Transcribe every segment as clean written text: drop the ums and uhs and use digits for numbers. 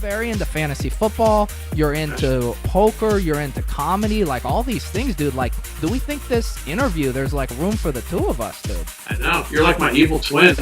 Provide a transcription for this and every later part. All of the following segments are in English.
very into fantasy football, you're into poker, you're into comedy, like all these things, dude. Like, do we think this interview, there's like room for the two of us, dude? I know. You're like my evil twin.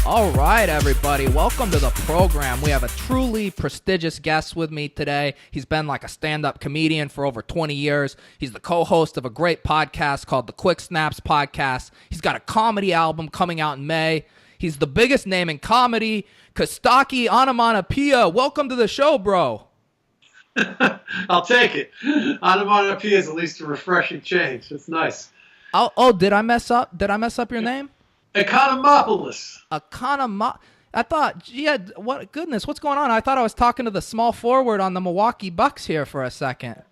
All right, everybody. Welcome to the program. We have a truly prestigious guest with me today. He's been like a stand-up comedian for over 20 years. He's the co-host of a great podcast called the Quick Snaps Podcast. He's got a comedy album coming out in May. He's the biggest name in comedy, Costaki Economopoulos. Welcome to the show, bro. I'll take it. Onomatopoeia is at least a refreshing change. It's nice. Oh, did I mess up? Did I mess up your name? Economopoulos. I thought, yeah, what goodness, what's going on? I thought I was talking to the small forward on the Milwaukee Bucks here for a second.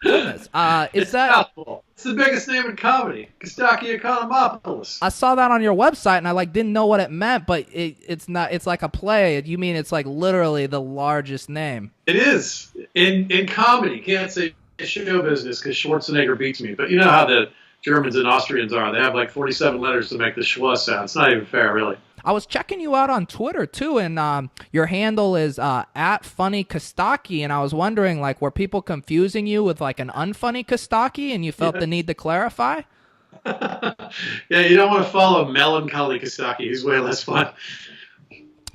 Goodness. It's mouthful. It's the biggest name in comedy. Costaki Economopoulos. I saw that on your website and I didn't know what it meant, but it's not. It's like a play. You mean it's like literally the largest name? It is in comedy. Can't say show business because Schwarzenegger beats me, but you know how the Germans and Austrians are. They have like 47 letters to make the schwa sound. It's not even fair, really. I was checking you out on Twitter, too, and your handle is at Funny Costaki, and I was wondering, like, were people confusing you with, like, an unfunny Costaki, and you felt the need to clarify? Yeah, you don't want to follow Melancholy Costaki. He's way less fun.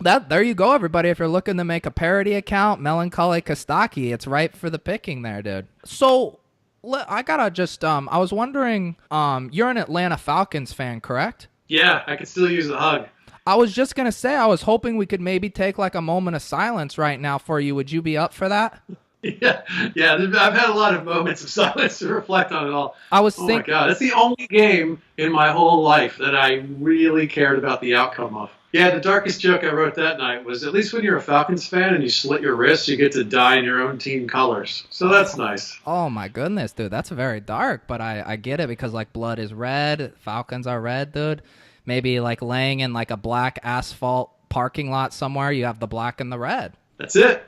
There you go, everybody. If you're looking to make a parody account, Melancholy Costaki, it's ripe for the picking there, dude. So I gotta just, I was wondering, you're an Atlanta Falcons fan, correct? Yeah, I could still use a hug. I was just gonna say, I was hoping we could maybe take like a moment of silence right now for you. Would you be up for that? Yeah. I've had a lot of moments of silence to reflect on it all. Oh my God, that's the only game in my whole life that I really cared about the outcome of. Yeah, the darkest joke I wrote that night was, at least when you're a Falcons fan and you slit your wrists, you get to die in your own team colors. So that's nice. Oh my goodness, dude, that's very dark, but I get it because like blood is red, Falcons are red, dude. Maybe like laying in like a black asphalt parking lot somewhere, you have the black and the red. That's it.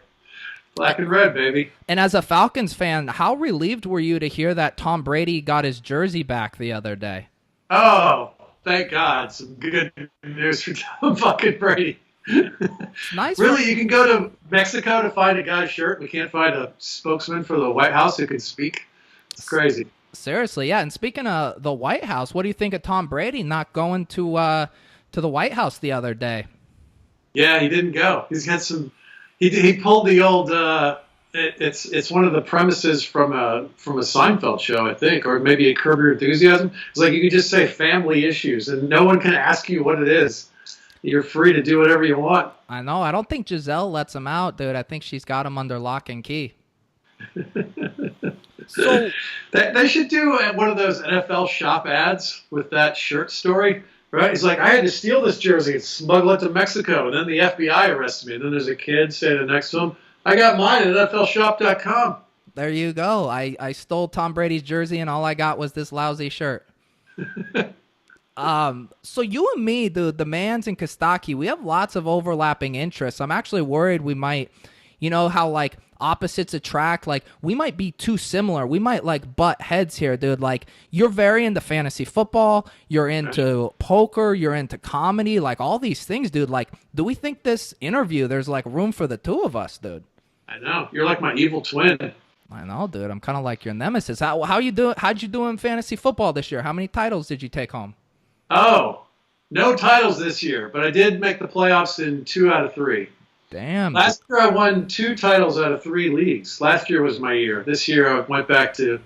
Black and red, baby. And as a Falcons fan, how relieved were you to hear that Tom Brady got his jersey back the other day? Oh, thank God. Some good news for Tom fucking Brady. It's nice. Really, you can go to Mexico to find a guy's shirt. We can't find a spokesman for the White House who can speak. It's crazy. Seriously, yeah. And speaking of the White House, what do you think of Tom Brady not going to the White House the other day? Yeah, he didn't go. He's got some. He pulled the old. It's one of the premises from a Seinfeld show, I think, or maybe a Curb Your Enthusiasm. It's like you can just say family issues, and no one can ask you what it is. You're free to do whatever you want. I know. I don't think Giselle lets him out, dude. I think she's got him under lock and key. So they should do one of those NFL shop ads with that shirt story, right? He's like, I had to steal this jersey and smuggle it to Mexico, and then the FBI arrested me. And then there's a kid standing next to him. I got mine at NFLshop.com. There you go. I stole Tom Brady's jersey, and all I got was this lousy shirt. So you and me, dude, the Manz and Costaki, we have lots of overlapping interests. I'm actually worried we might, you know how like opposites attract, like we might be too similar. We might like butt heads here, dude. Like you're very into fantasy football, you're into poker, you're into comedy, like all these things, dude. Like, do we think this interview, there's like room for the two of us, dude? I know. You're like my evil twin. I know, dude. I'm kind of like your nemesis. How you do? How'd you do in fantasy football this year? How many titles did you take home? Oh, no titles this year, but I did make the playoffs in 2 out of 3. Damn. Last year I won 2 titles out of 3 leagues. Last year was my year. This year I went back to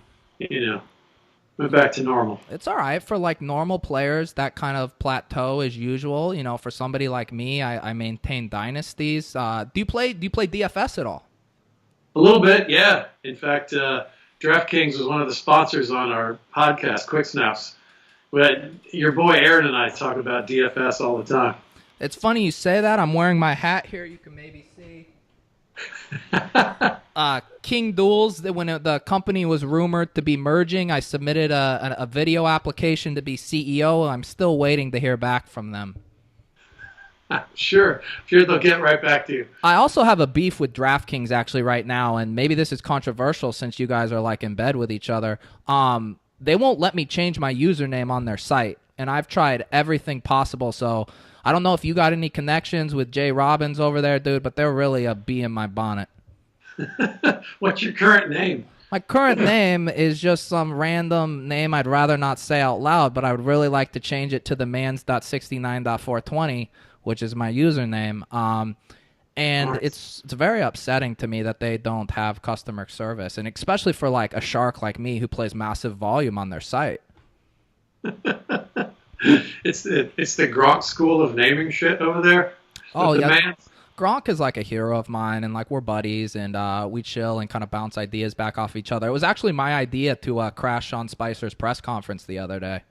normal. It's all right for like normal players. That kind of plateau is usual. You know, for somebody like me, I maintain dynasties. Do you play DFS at all? A little bit, yeah. In fact, DraftKings was one of the sponsors on our podcast, Quick Snaps. But your boy Aaron and I talk about DFS all the time. It's funny you say that. I'm wearing my hat here. You can maybe see. King Duels, when the company was rumored to be merging, I submitted a video application to be CEO. I'm still waiting to hear back from them. Sure they'll get right back to you. I also have a beef with DraftKings actually right now, and maybe this is controversial since you guys are like in bed with each other. They won't let me change my username on their site. and I've tried everything possible. So I don't know if you got any connections with Jay Robbins over there, dude, but they're really a bee in my bonnet. What's your current name? My current name is just some random name I'd rather not say out loud, but I would really like to change it to the Manz.69.420, which is my username. And it's very upsetting to me that they don't have customer service, and especially for like a shark like me who plays massive volume on their site. It's the Gronk school of naming shit over there. Oh yeah. Manz. Gronk is like a hero of mine, and like we're buddies, and we chill and kind of bounce ideas back off each other. It was actually my idea to crash Sean Spicer's press conference the other day.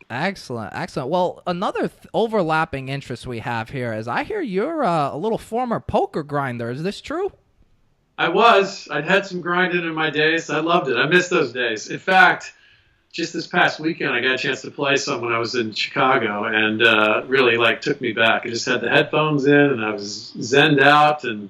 Excellent. Well, another overlapping interest we have here is I hear you're a little former poker grinder. Is this true? I'd had some grinding in my days. I loved it. I miss those days. In fact, just this past weekend, I got a chance to play some when I was in Chicago, and really like took me back. I just had the headphones in, and I was zenned out and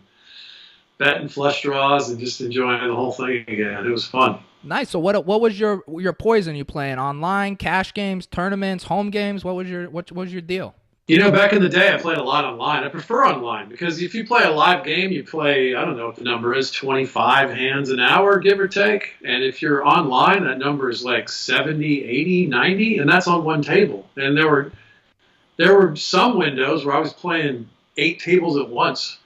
betting flush draws and just enjoying the whole thing again. It was fun. Nice. So what was your poison? You playing online, cash games, tournaments, home games? What was your deal? You know, back in the day, I played a lot online. I prefer online because if you play a live game, you play, I don't know what the number is, 25 hands an hour, give or take. And if you're online, that number is like 70, 80, 90, and that's on one table. And there were some windows where I was playing 8 tables at once.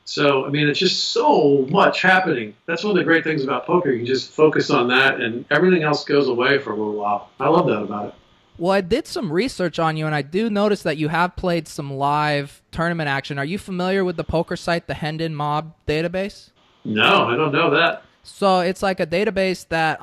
So, I mean, it's just so much happening. That's one of the great things about poker. You can just focus on that, and everything else goes away for a little while. I love that about it. Well, I did some research on you, and I do notice that you have played some live tournament action. Are you familiar with the poker site, the Hendon Mob database? No, I don't know that. So it's like a database that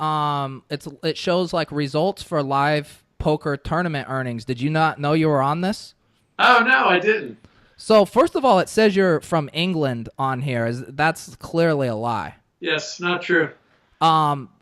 it shows like results for live poker tournament earnings. Did you not know you were on this? Oh, no, I didn't. So first of all, it says you're from England on here. That's clearly a lie. Yes, not true.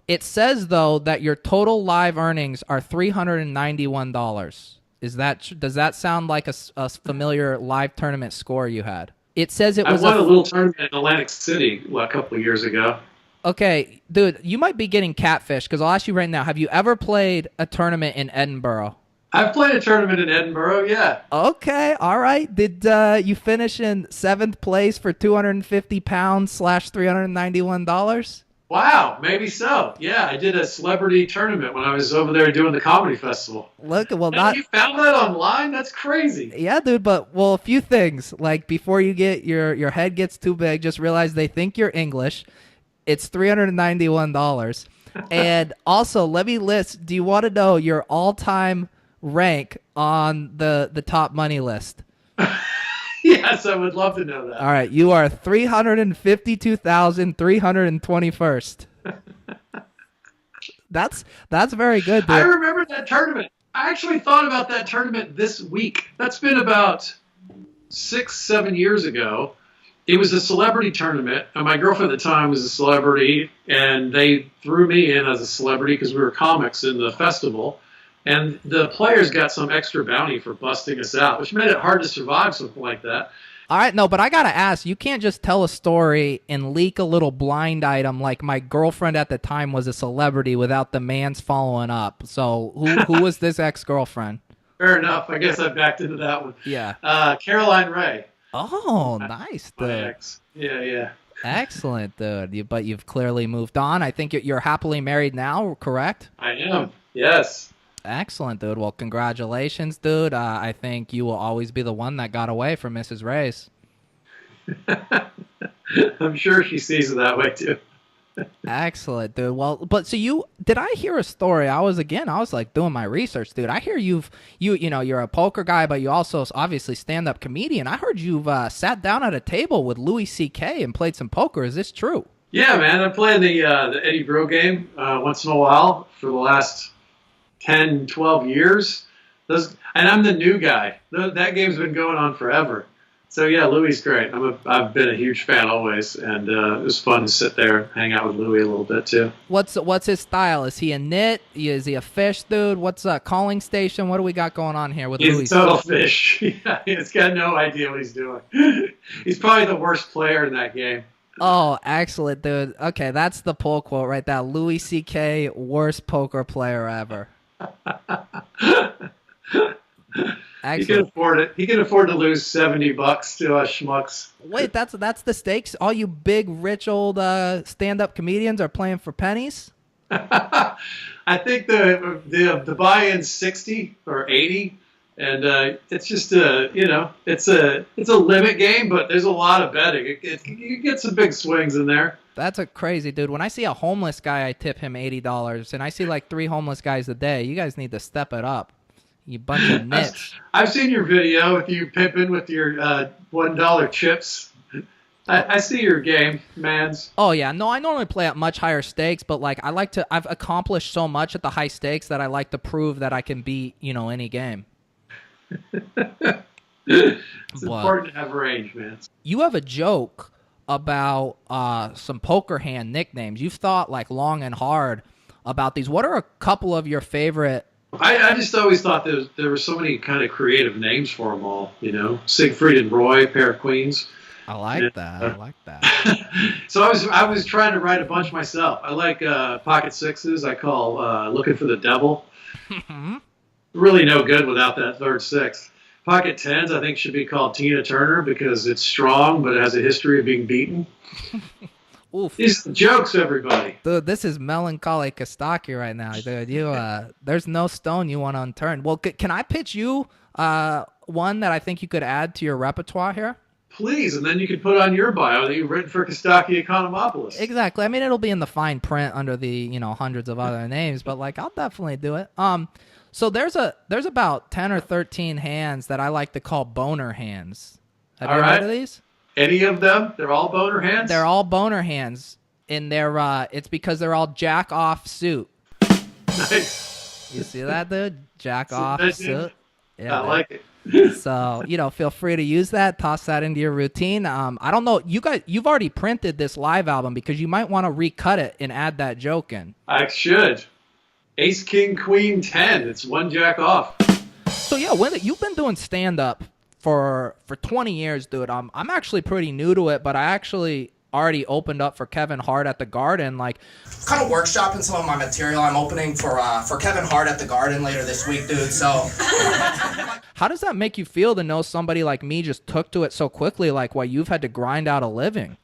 It says though that your total live earnings are $391. Does that sound like a familiar live tournament score you had? It says it was. I won a little tournament in Atlantic City a couple of years ago. Okay, dude, you might be getting catfish because I'll ask you right now: have you ever played a tournament in Edinburgh? I've played a tournament in Edinburgh, yeah. Okay, all right. Did you finish in 7th place for £250 / $391? Wow, maybe so. Yeah, I did a celebrity tournament when I was over there doing the comedy festival. Look, well, you found that online? That's crazy. Yeah, dude, but a few things. Like before you get your head gets too big, just realize they think you're English. It's $391. And also, let me list. Do you want to know your all-time rank on the top money list? Yes, I would love to know that. All right, you are 352,321st. That's very good, dude. I remember that tournament. I actually thought about that tournament this week. That's been about 6-7 years ago. It was a celebrity tournament, and my girlfriend at the time was a celebrity, and they threw me in as a celebrity because we were comics in the festival. And the players got some extra bounty for busting us out, which made it hard to survive something like that. All right, no, but I got to ask, you can't just tell a story and leak a little blind item like my girlfriend at the time was a celebrity without the man's following up. So who was this ex-girlfriend? Fair enough. I guess I backed into that one. Yeah. Caroline Ray. Oh, nice, dude. My ex. Yeah. Excellent, dude. But you've clearly moved on. I think you're happily married now, correct? I am, yes. Excellent, dude. Well, congratulations, dude. I think you will always be the one that got away from Mrs. Ray's. I'm sure she sees it that way, too. Excellent, dude. Well, but so did I hear a story? I was like doing my research, dude. I hear you're a poker guy, but you also obviously stand-up comedian. I heard you've sat down at a table with Louis C.K. and played some poker. Is this true? Yeah, man. I play the Eddie Brill game once in a while for the last 10, 12 years. And I'm the new guy. That game's been going on forever. So, yeah, Louis is great. I've been a huge fan always, and it was fun to sit there, hang out with Louis a little bit, too. What's his style? Is he a nit? Is he a fish, dude? What's a calling station? What do we got going on here with Louis? He's a total fish. Yeah, he's got no idea what he's doing. He's probably the worst player in that game. Oh, excellent, dude. Okay, that's the pull quote right there. Louis C.K., worst poker player ever. He can Excellent. afford it. He can afford to lose $70 to us schmucks. Wait, that's the stakes. All you big, rich, old stand-up comedians are playing for pennies. I think the buy-in's 60 or 80, and it's just it's a limit game, but there's a lot of betting. You get some big swings in there. That's a crazy dude. When I see a homeless guy, I tip him $80, and I see like 3 homeless guys a day. You guys need to step it up. You bunch of nits. I've seen your video with you pimping with your $1 chips. I see your game, Manz. Oh yeah, no, I normally play at much higher stakes, but like I've accomplished so much at the high stakes that I like to prove that I can beat, any game. It's But important to have range, man. you have a joke about some poker hand nicknames. You've thought like long and hard about these. What are a couple of your favorite? I just always thought there were so many kind of creative names for them all. Siegfried and Roy, pair of queens. I like that. I like that. So I was trying to write a bunch myself. I like pocket sixes. I call looking for the devil. Really no good without that third six. Pocket tens I think should be called Tina Turner because it's strong but it has a history of being beaten. Oof. These are jokes, everybody. Dude, this is melancholy Costaki right now, dude. There's no stone you want unturned. Well, can I pitch you one that I think you could add to your repertoire here? Please, and then you can put on your bio that you've written for Costaki Economopoulos. Exactly. I mean, it'll be in the fine print under the hundreds of other names, but like I'll definitely do it. So there's about 10 or 13 hands that I like to call boner hands. Have you heard of these? Any of them? They're all boner hands? They're all boner hands. And it's because they're all jack off suit. Nice. You see that, dude? Jack off suit. Yeah, I like it. So, feel free to use that, toss that into your routine. I don't know, you've already printed this live album because you might want to recut it and add that joke in. I should. Ace, King, Queen, 10. It's one jack off. So yeah, you've been doing stand up for 20 years, dude. I'm actually pretty new to it, but I actually already opened up for Kevin Hart at the Garden. Like, kind of workshopping some of my material. I'm opening for Kevin Hart at the Garden later this week, dude. So, how does that make you feel to know somebody like me just took to it so quickly, like while you've had to grind out a living?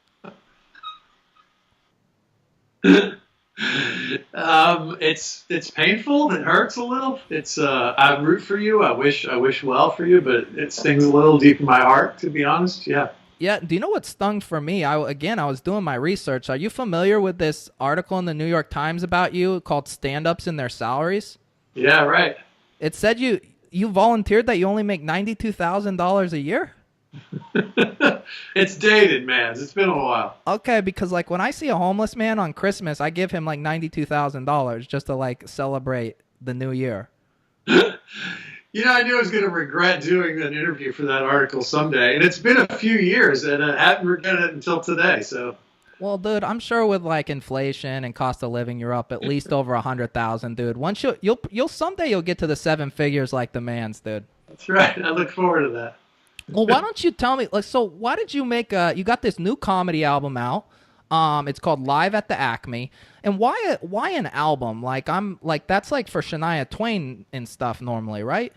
It's painful. It hurts a little. I root for you. I wish well for you, but it stings a little deep in my heart, to be honest. Yeah. Yeah. Do you know what stung for me? I was doing my research. Are you familiar with this article in the New York Times about you called "Stand-Ups and Their Salaries"? Yeah. Right. It said you volunteered that you only make $92,000 a year. It's dated, man. It's been a while. Okay, because like when I see a homeless man on Christmas, I give him like $92,000 just to like celebrate the new year. I knew I was going to regret doing an interview for that article someday, and it's been a few years, and I haven't regretted it until today. So, well, dude, I'm sure with like inflation and cost of living, you're up at least over 100,000, dude. Once you'll someday you'll get to the 7 figures like the Manz, dude. That's right. I look forward to that. Well, why don't you tell me? Like, so why did you make you got this new comedy album out? It's called Live at the Acme, and why an album? Like that's like for Shania Twain and stuff normally, right?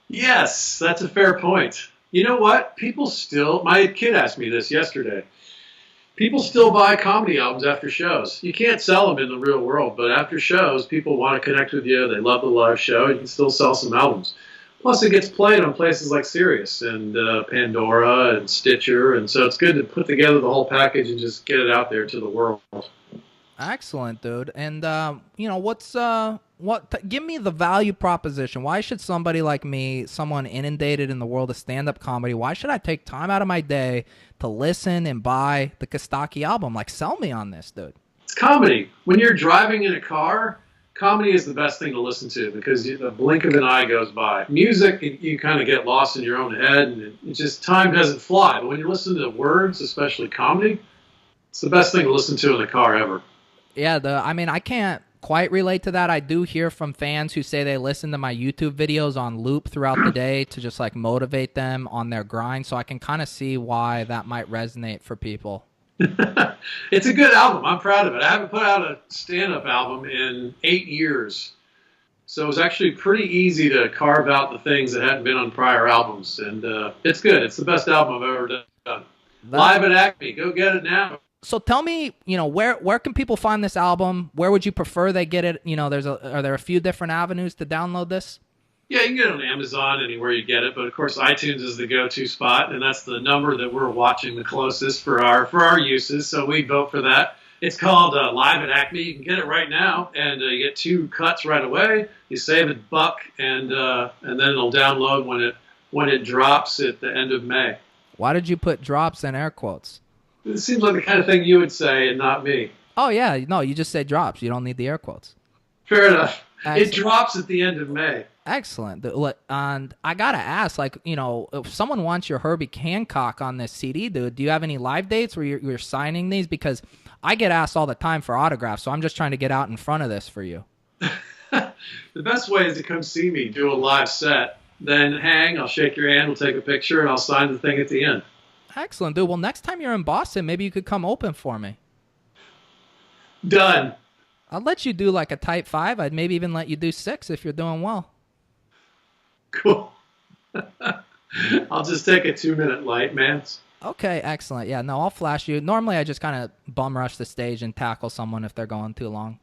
Yes, that's a fair point. You know what? My kid asked me this yesterday. People still buy comedy albums after shows. You can't sell them in the real world, but after shows, people want to connect with you. They love the live show. You can still sell some albums. Plus, it gets played on places like Sirius and Pandora and Stitcher, and so it's good to put together the whole package and just get it out there to the world. Excellent, dude. And give me the value proposition. Why should somebody like me, someone inundated in the world of stand-up comedy, why should I take time out of my day to listen and buy the Costaki album? Like, sell me on this, dude. It's comedy. When you're driving in a car, comedy is the best thing to listen to because the blink of an eye goes by. Music, you kind of get lost in your own head, and it just time doesn't fly. But when you listen to words, especially comedy, it's the best thing to listen to in the car ever. Yeah, I can't quite relate to that. I do hear from fans who say they listen to my YouTube videos on loop throughout the day to just like motivate them on their grind. So I can kind of see why that might resonate for people. It's a good album. I'm proud of it. I haven't put out a stand-up album in 8 years. So it was actually pretty easy to carve out the things that hadn't been on prior albums, and it's good. It's the best album I've ever done. Live at Acme, go get it now. So tell me, where can people find this album? Where would you prefer they get it? Are there a few different avenues to download this? Yeah, you can get it on Amazon, anywhere you get it, but of course iTunes is the go-to spot, and that's the number that we're watching the closest for our uses. So we vote for that. It's called Live at Acme. You can get it right now, and you get 2 cuts right away. You save $1, and then it'll download when it drops at the end of May. Why did you put drops in air quotes? It seems like the kind of thing you would say, and not me. Oh yeah, no, you just say drops. You don't need the air quotes. Fair enough. Excellent. It drops at the end of May. Excellent. And I gotta ask, if someone wants your Herbie Hancock on this CD, dude, do you have any live dates where you're signing these? Because I get asked all the time for autographs, so I'm just trying to get out in front of this for you. The best way is to come see me, do a live set, then hang, I'll shake your hand, we'll take a picture, and I'll sign the thing at the end. Excellent, dude. Well, next time you're in Boston, maybe you could come open for me. Done. I'll let you do like a Type 5. I'd maybe even let you do 6 if you're doing well. Cool. I'll just take a 2-minute light, Manz. Okay, excellent. Yeah, no, I'll flash you. Normally, I just kind of bum rush the stage and tackle someone if they're going too long.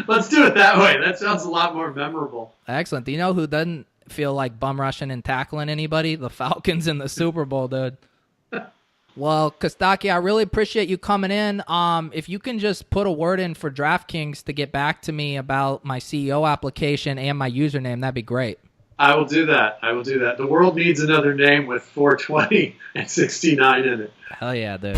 Let's do it that way. That sounds a lot more memorable. Excellent. Do you know who doesn't feel like bum rushing and tackling anybody? The Falcons in the Super Bowl, dude. Well, Costaki, I really appreciate you coming in. If you can just put a word in for DraftKings to get back to me about my CEO application and my username, that'd be great. I will do that. The world needs another name with 420 and 69 in it. Hell yeah, dude.